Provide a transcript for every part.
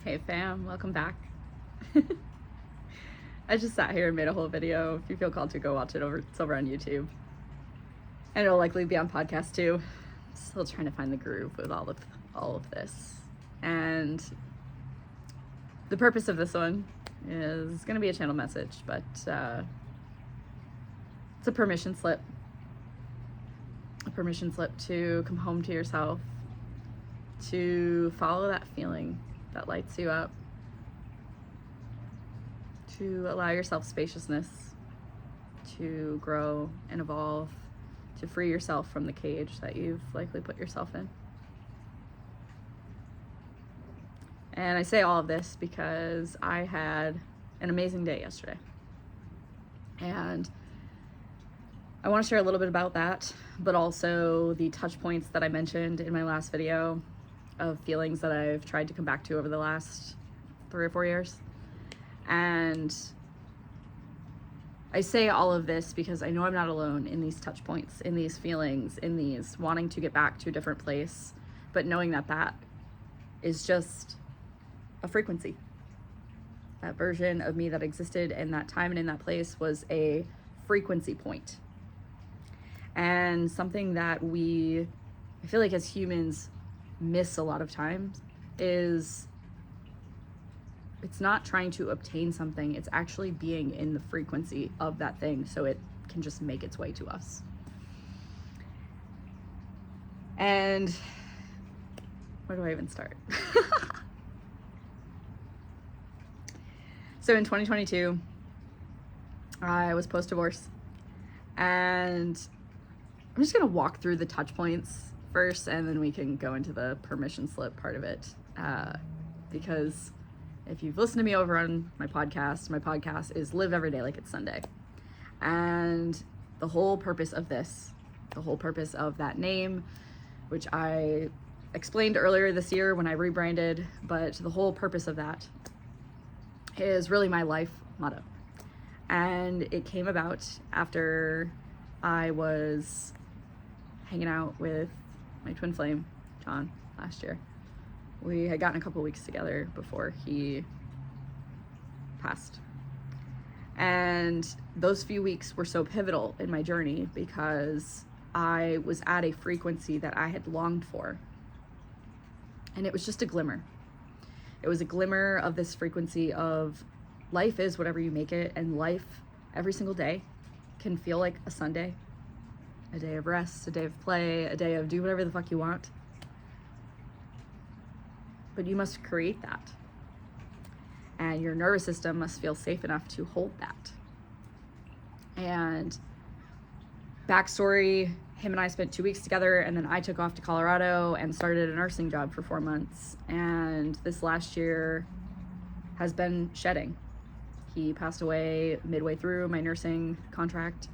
Hey fam, welcome back. I just sat here and made a whole video. If you feel called to, go watch it. It's over on YouTube. And it'll likely be on podcast too. I'm still trying to find the groove with all of this. And the purpose of this one is going to be a channel message, but it's a permission slip. A permission slip to come home to yourself, to follow that feeling that lights you up, to allow yourself spaciousness, to grow and evolve, to free yourself from the cage that you've likely put yourself in. And I say all of this because I had an amazing day yesterday. And I want to share a little bit about that, but also the touch points that I mentioned in my last video of feelings that I've tried to come back to over the last 3 or 4 years. And I say all of this because I know I'm not alone in these touch points, in these feelings, in these wanting to get back to a different place, but knowing that that is just a frequency. That version of me that existed in that time and in that place was a frequency point. And something that I feel like as humans miss a lot of times is it's not trying to obtain something, it's actually being in the frequency of that thing so it can just make its way to us. And where do I even start? So in 2022, I was post-divorce, and I'm just gonna walk through the touch points first, and then we can go into the permission slip part of it, because if you've listened to me over on my podcast is Live Every Day Like It's Sunday. And the whole purpose of this, the whole purpose of that name, which I explained earlier this year when I rebranded, but the whole purpose of that is really my life motto. And it came about after I was hanging out with my twin flame, John, last year. We had gotten a couple weeks together before he passed. And those few weeks were so pivotal in my journey because I was at a frequency that I had longed for. And it was just a glimmer. It was a glimmer of this frequency of life is whatever you make it, and life every single day can feel like a Sunday, a day of rest, a day of play, a day of do whatever the fuck you want. But you must create that. And your nervous system must feel safe enough to hold that. And backstory, him and I spent 2 weeks together, and then I took off to Colorado and started a nursing job for 4 months. And this last year has been shedding. He passed away midway through my nursing contract,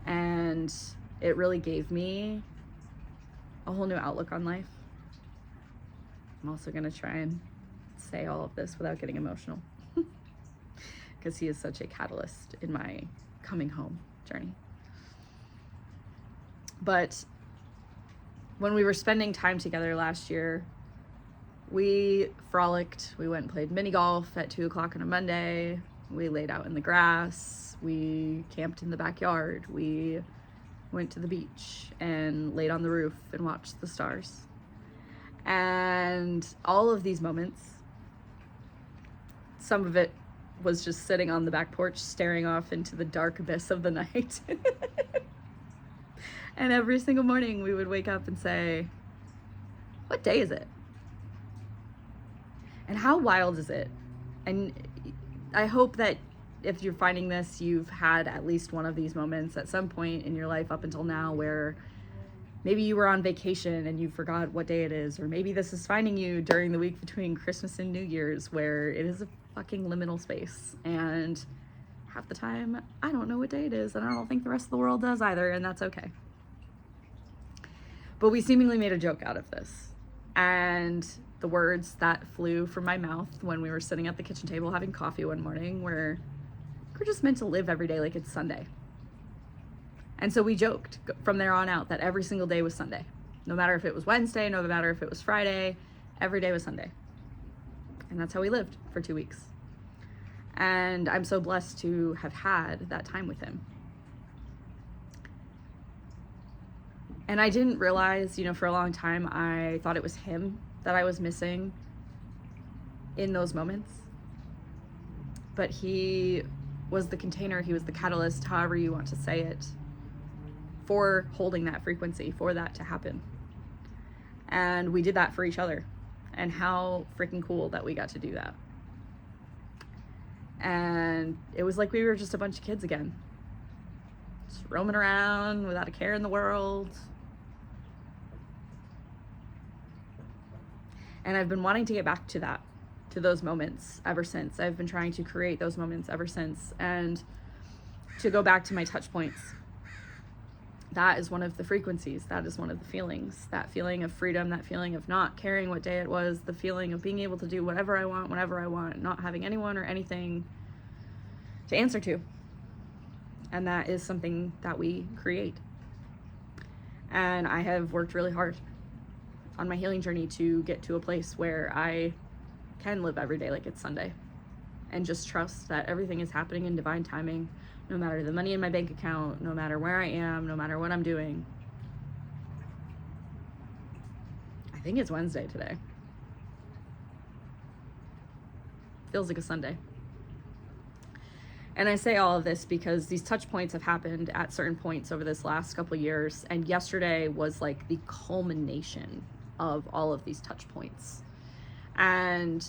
and it really gave me a whole new outlook on life. I'm also going to try and say all of this without getting emotional because he is such a catalyst in my coming home journey. But when we were spending time together last year, we frolicked. We went and played mini golf at 2 o'clock on a Monday. We laid out in the grass. We camped in the backyard. We went to the beach and laid on the roof and watched the stars. And all of these moments, some of it was just sitting on the back porch staring off into the dark abyss of the night. And every single morning we would wake up and say, what day is it? And how wild is it? And I hope that if you're finding this, you've had at least one of these moments at some point in your life up until now where maybe you were on vacation and you forgot what day it is, or maybe this is finding you during the week between Christmas and New Year's where it is a fucking liminal space. And half the time, I don't know what day it is, and I don't think the rest of the world does either, and that's okay. But we seemingly made a joke out of this. And the words that flew from my mouth when we were sitting at the kitchen table having coffee one morning were, we're just meant to live every day like it's Sunday. And so we joked from there on out that every single day was Sunday. No matter if it was Wednesday, no matter if it was Friday, every day was Sunday. And that's how we lived for 2 weeks. And I'm so blessed to have had that time with him. And I didn't realize, for a long time, I thought it was him that I was missing in those moments. But he was the container, he was the catalyst, however you want to say it, for holding that frequency, for that to happen. And we did that for each other. And how freaking cool that we got to do that. And it was like we were just a bunch of kids again. Just roaming around without a care in the world. And I've been wanting to get back to that, to those moments ever since. I've been trying to create those moments ever since. And to go back to my touch points, that is one of the frequencies. That is one of the feelings. That feeling of freedom, that feeling of not caring what day it was, the feeling of being able to do whatever I want, whenever I want, not having anyone or anything to answer to. And that is something that we create. And I have worked really hard on my healing journey to get to a place where I can live every day like it's Sunday and just trust that everything is happening in divine timing, no matter the money in my bank account, no matter where I am, no matter what I'm doing. I think it's Wednesday today. Feels like a Sunday. And I say all of this because these touch points have happened at certain points over this last couple of years, and yesterday was like the culmination of all of these touch points. And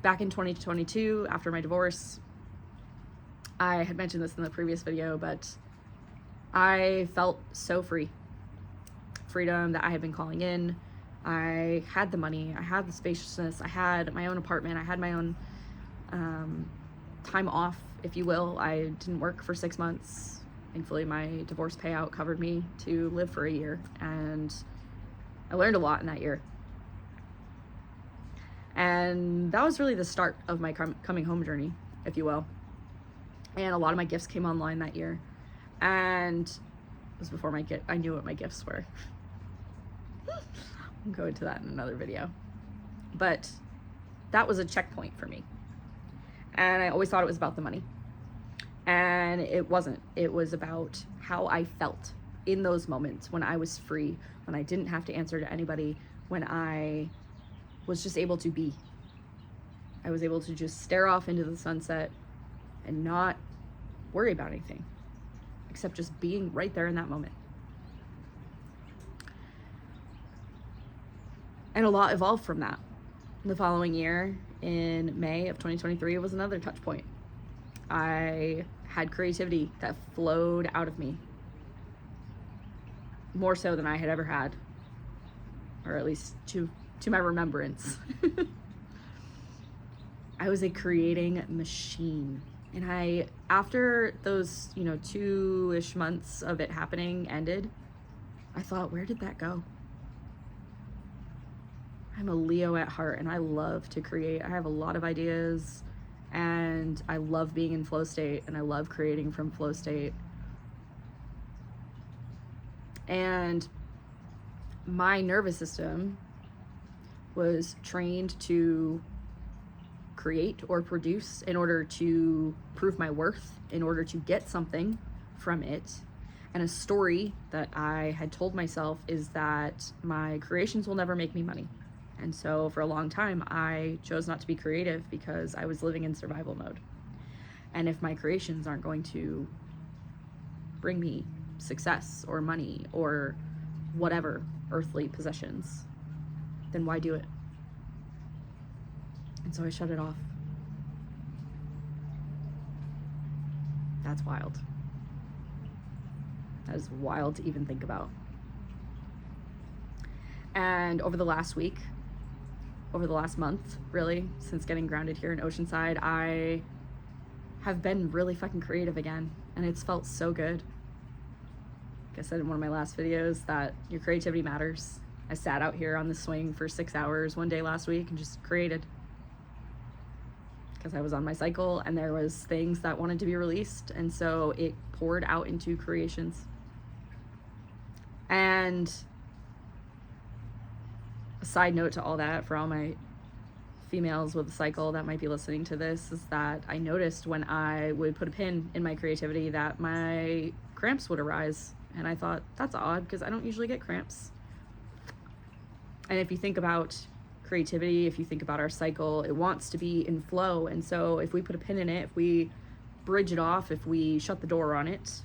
back in 2022, after my divorce, I had mentioned this in the previous video, but I felt so free. Freedom that I had been calling in. I had the money, I had the spaciousness, I had my own apartment, I had my own time off, if you will. I didn't work for 6 months. Thankfully, my divorce payout covered me to live for a year, and I learned a lot in that year. And that was really the start of my coming home journey, if you will. And a lot of my gifts came online that year. And it was before I knew what my gifts were. I'll go into that in another video. But that was a checkpoint for me. And I always thought it was about the money. And it wasn't. It was about how I felt in those moments when I was free, when I didn't have to answer to anybody, when I was just able to be. I was able to just stare off into the sunset and not worry about anything, except just being right there in that moment. And a lot evolved from that. The following year, in May of 2023, was another touch point. I had creativity that flowed out of me, more so than I had ever had, or at least to my remembrance. I was a creating machine. And after those, 2-ish months of it happening ended, I thought, where did that go? I'm a Leo at heart, and I love to create. I have a lot of ideas, and I love being in flow state, and I love creating from flow state. And my nervous system was trained to create or produce in order to prove my worth, in order to get something from it. And a story that I had told myself is that my creations will never make me money. And so for a long time, I chose not to be creative because I was living in survival mode. And if my creations aren't going to bring me success or money or whatever earthly possessions, then why do it? And so I shut it off. That's wild. That is wild to even think about. And over the last week, over the last month, really, since getting grounded here in Oceanside, I have been really fucking creative again. And it's felt so good. Like I said in one of my last videos, that your creativity matters. I sat out here on the swing for 6 hours one day last week and just created. Because I was on my cycle and there was things that wanted to be released. And so it poured out into creations. And a side note to all that, for all my females with a cycle that might be listening to this is that I noticed when I would put a pin in my creativity that my cramps would arise. And I thought, that's odd because I don't usually get cramps. And if you think about creativity, if you think about our cycle, it wants to be in flow. And so if we put a pin in it, if we bridge it off, if we shut the door on it,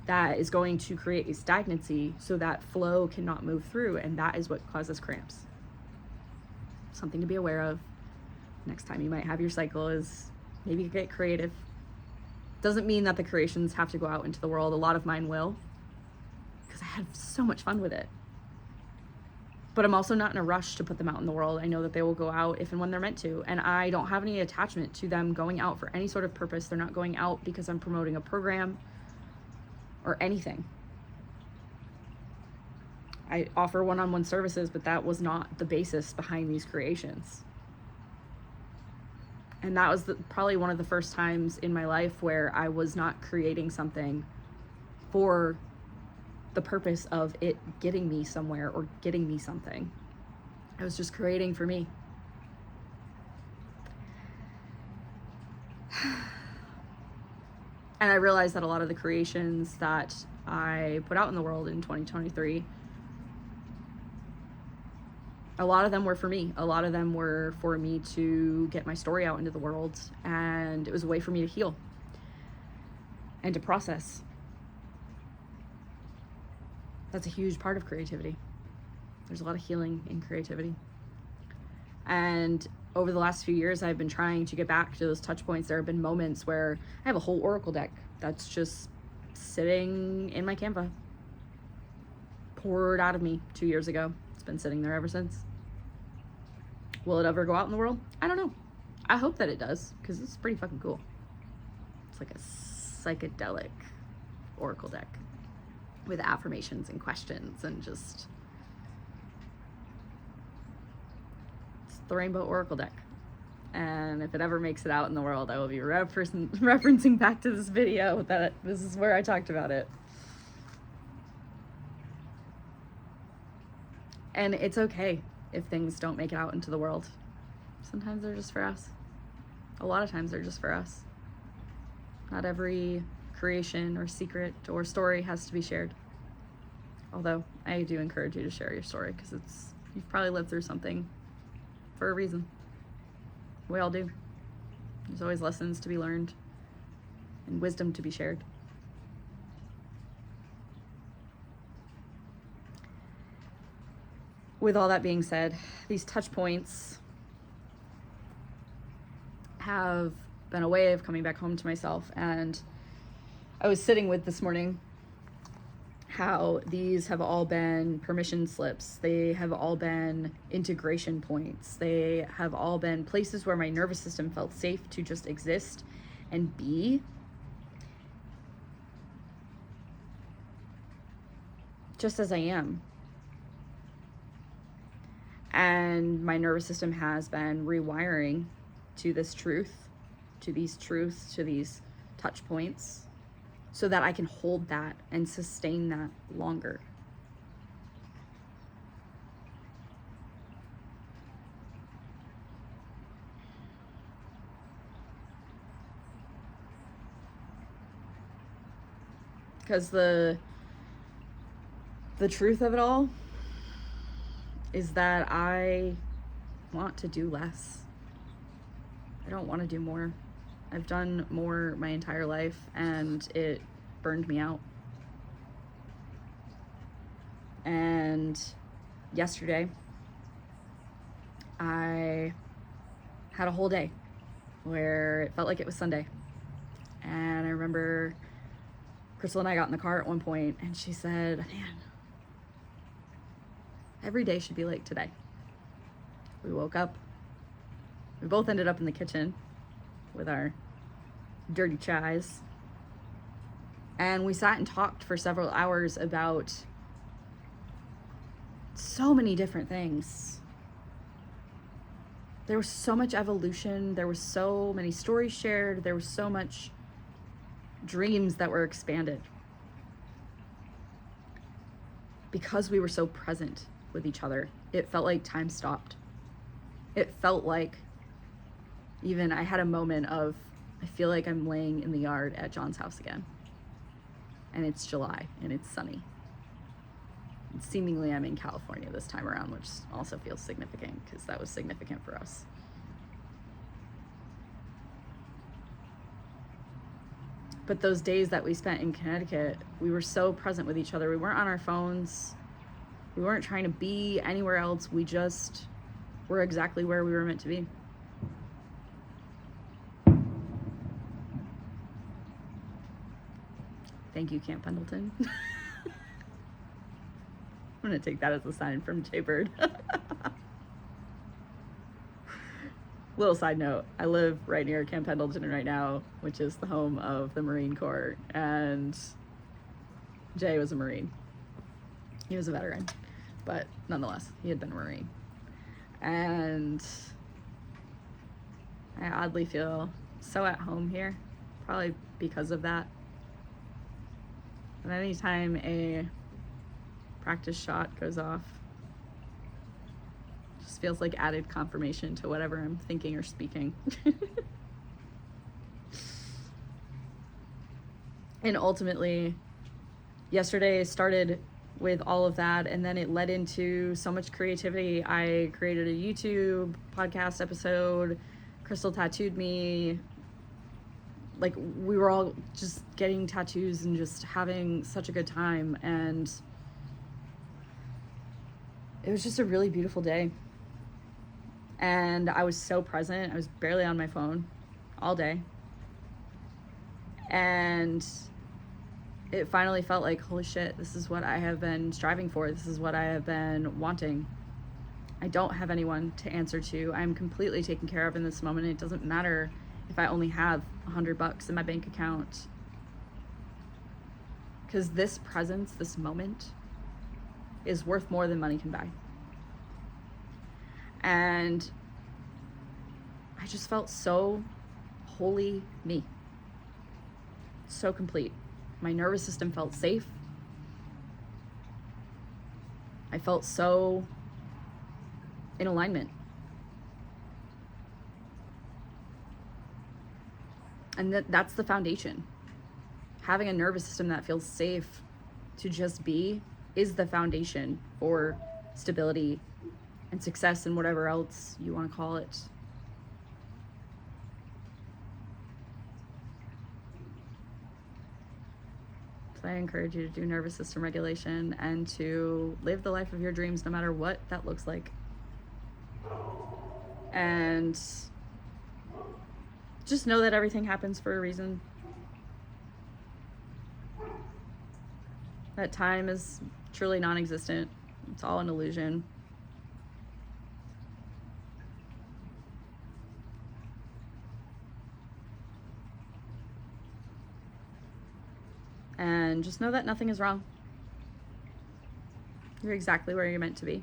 that is going to create a stagnancy so that flow cannot move through. And that is what causes cramps. Something to be aware of. Next time you might have your cycle is maybe get creative. Doesn't mean that the creations have to go out into the world. A lot of mine will, because I had so much fun with it. But I'm also not in a rush to put them out in the world. I know that they will go out if and when they're meant to. And I don't have any attachment to them going out for any sort of purpose. They're not going out because I'm promoting a program or anything. I offer one-on-one services, but that was not the basis behind these creations. And that was probably one of the first times in my life where I was not creating something for the purpose of it getting me somewhere or getting me something. I was just creating for me. And I realized that a lot of the creations that I put out in the world in 2023, a lot of them were for me. A lot of them were for me to get my story out into the world. And it was a way for me to heal and to process. That's a huge part of creativity. There's a lot of healing in creativity. And over the last few years, I've been trying to get back to those touch points. There have been moments where I have a whole oracle deck that's just sitting in my Canva. Poured out of me 2 years ago. It's been sitting there ever since. Will it ever go out in the world? I don't know. I hope that it does, because it's pretty fucking cool. It's like a psychedelic oracle deck with affirmations and questions and just... It's the Rainbow Oracle deck. And if it ever makes it out in the world, I will be referencing back to this video that this is where I talked about it. And it's okay if things don't make it out into the world. Sometimes they're just for us. A lot of times they're just for us. Not every creation or secret or story has to be shared. Although I do encourage you to share your story, because you've probably lived through something for a reason. We all do. There's always lessons to be learned and wisdom to be shared. With all that being said, these touch points have been a way of coming back home to myself. And I was sitting with this morning how these have all been permission slips. They have all been integration points. They have all been places where my nervous system felt safe to just exist and be. Just as I am. And my nervous system has been rewiring to this truth, to these truths, to these touch points, so that I can hold that and sustain that longer. Because the truth of it all is that I want to do less. I don't want to do more. I've done more my entire life and it burned me out. And yesterday, I had a whole day where it felt like it was Sunday. And I remember Crystal and I got in the car at one point and she said, man, every day should be like today. We woke up. We both ended up in the kitchen with our dirty chais. And we sat and talked for several hours about so many different things. There was so much evolution. There was so many stories shared. There was so much dreams that were expanded. Because we were so present with each other, it felt like time stopped. It felt like Even I had a moment of, I feel like I'm laying in the yard at John's house again. And it's July and it's sunny. And seemingly I'm in California this time around, which also feels significant because that was significant for us. But those days that we spent in Connecticut, we were so present with each other. We weren't on our phones. We weren't trying to be anywhere else. We just were exactly where we were meant to be. Thank you, Camp Pendleton. I'm gonna take that as a sign from Jay Bird. Little side note, I live right near Camp Pendleton right now, which is the home of the Marine Corps, and Jay was a Marine. He was a veteran, but nonetheless, he had been a Marine. And I oddly feel so at home here, probably because of that. And anytime a practice shot goes off, just feels like added confirmation to whatever I'm thinking or speaking. And ultimately, yesterday started with all of that, and then it led into so much creativity. I created a YouTube podcast episode. Crystal tattooed me. Like, we were all just getting tattoos and just having such a good time, and it was just a really beautiful day. And I was so present. I was barely on my phone all day. And it finally felt like, holy shit, this is what I have been striving for. This is what I have been wanting. I don't have anyone to answer to. I'm completely taken care of in this moment. It doesn't matter if I only have $100 in my bank account. Because this presence, this moment, is worth more than money can buy. And I just felt so wholly me. So complete. My nervous system felt safe. I felt so in alignment. And that's the foundation. Having a nervous system that feels safe to just be is the foundation for stability and success and whatever else you want to call it. So I encourage you to do nervous system regulation and to live the life of your dreams no matter what that looks like. And just know that everything happens for a reason. That time is truly non-existent. It's all an illusion. And just know that nothing is wrong. You're exactly where you're meant to be.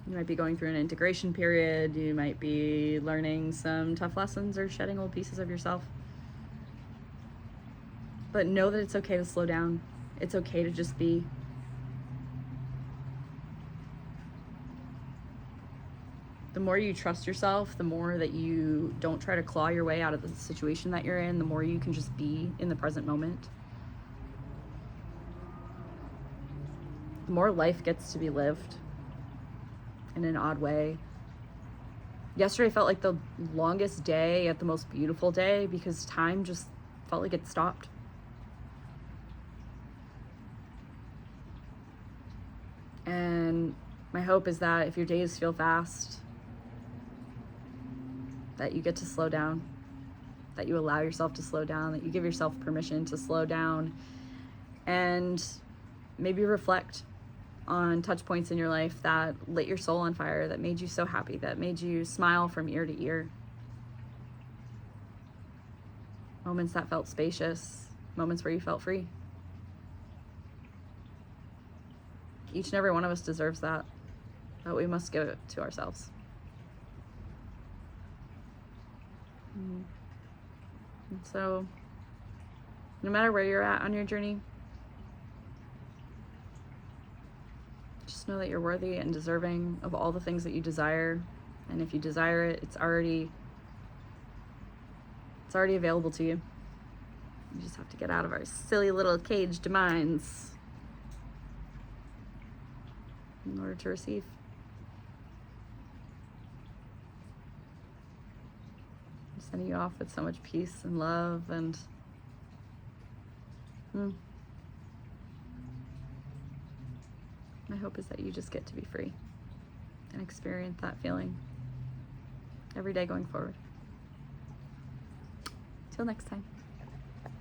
You might be going through an integration period. You might be learning some tough lessons or shedding old pieces of yourself. But know that it's okay to slow down. It's okay to just be. The more you trust yourself, the more that you don't try to claw your way out of the situation that you're in, the more you can just be in the present moment. The more life gets to be lived in an odd way. Yesterday felt like the longest day at the most beautiful day because time just felt like it stopped. And my hope is that if your days feel fast, that you get to slow down, that you allow yourself to slow down, that you give yourself permission to slow down, and maybe reflect on touch points in your life that lit your soul on fire, that made you so happy, that made you smile from ear to ear. Moments that felt spacious, moments where you felt free. Each and every one of us deserves that, but we must give it to ourselves. And so, no matter where you're at on your journey, just know that you're worthy and deserving of all the things that you desire, And if you desire it, it's already available to you. You just have to get out of our silly little caged minds in order to receive. I'm sending you off with so much peace and love, and my hope is that you just get to be free and experience that feeling every day going forward. Till next time.